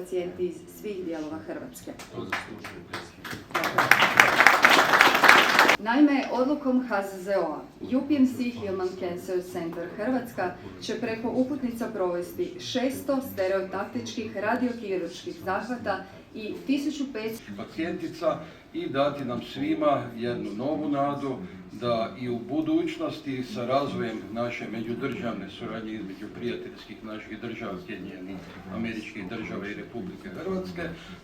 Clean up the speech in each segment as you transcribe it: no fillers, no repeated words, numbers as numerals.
pacijenti iz svih dijelova Hrvatske. Naime, odlukom HZZO-a UPMC Human Cancer Center Hrvatska će preko uputnica provesti 600 stereotaktičkih radiokirurških zahvata i 1500 pacijentica i dati nam svima jednu novu nadu da i u budućnosti sa razvojem naše međudržavne suradnje između prijateljskih naših država, Sjedinjenih Američkih Država i Republike Hrvatske,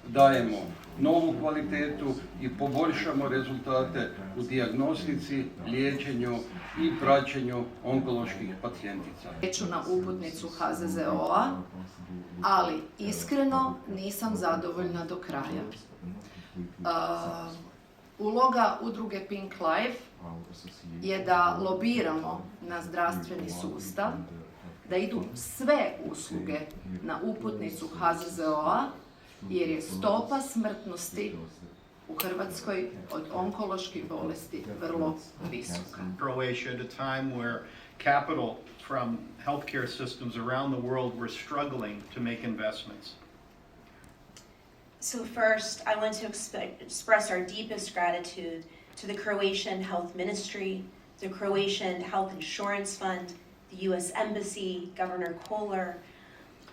dajemo novu kvalitetu i poboljšamo rezultate u dijagnostici, liječenju i praćenju onkoloških pacijentica. Kreću na uputnicu HZZO-a, ali iskreno nisam zadovoljna do kraja. Uloga udruge Pink Life je da lobiramo na zdravstveni sustav, da idu sve usluge na uputnicu HZZO-a, jer je stopa smrtnosti u Hrvatskoj od onkoloških bolesti vrlo visoka. Croatia at a time where capital from healthcare systems around the world were struggling to make investments. So first, I want to express our deepest gratitude to the Croatian Health Ministry, the Croatian Health Insurance Fund, the U.S. Embassy, Governor Kohler,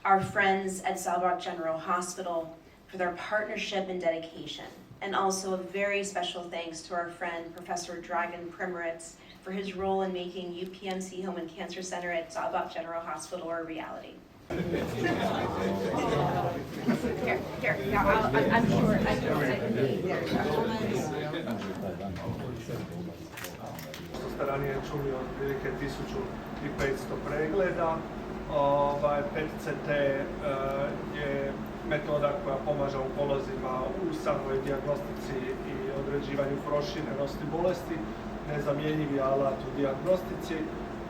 our friends at Zagreb General Hospital for their partnership and dedication. And also a very special thanks to our friend, Professor Dragan Primorac, for his role in making UPMC Human Cancer Center at Zagreb General Hospital a reality. Here, I'm sure I can ranije čuli otprilike 1500 pregleda. PET-CT je metoda koja pomaže onkolozima u samoj dijagnostici i određivanju proširenosti bolesti, nezamjenjivi alat u dijagnostici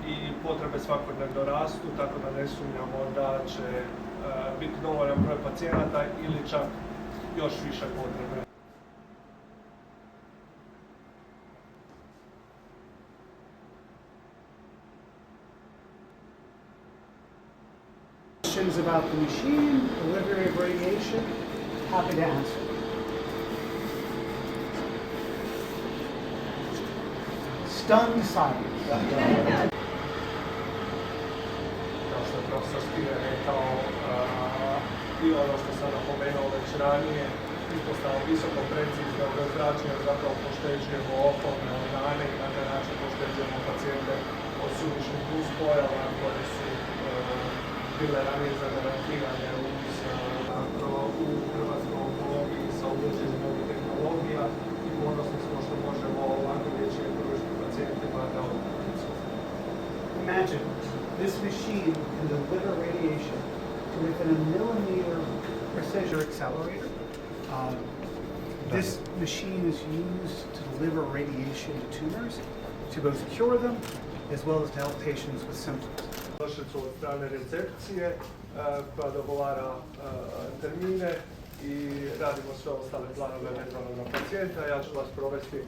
i potrebe svakodnevno rastu, tako da ne sumnjamo da će biti dovoljan broj pacijenata ili čak još više potrebe. Questions about the machine, delivery of radiation, happy to answer. Stunned silence. Kao što je profesor Stier rekao, i ono što sam napomenuo već ranije, ispostavom visoko preciznog zračenja zapravo pošteđujemo okolne organe i na taj način pošteđujemo pacijente od suvišnih nuspojava koje su bile ranije zagarantirane u hrvatskoj onkologiji sa uvođenjem novih tehnologija i ponosni smo što možemo ovako liječenje pružiti pacijentima da odlično. Imagine this machine can deliver radiation to within a millimeter precision accelerator. This machine is used to deliver radiation to tumors, to both cure them as well as to help patients with symptoms. Došli su od strane recepcije koja dogovara termine i radimo sve ostale planove vezano za pacijenta. Ja ću vas provesti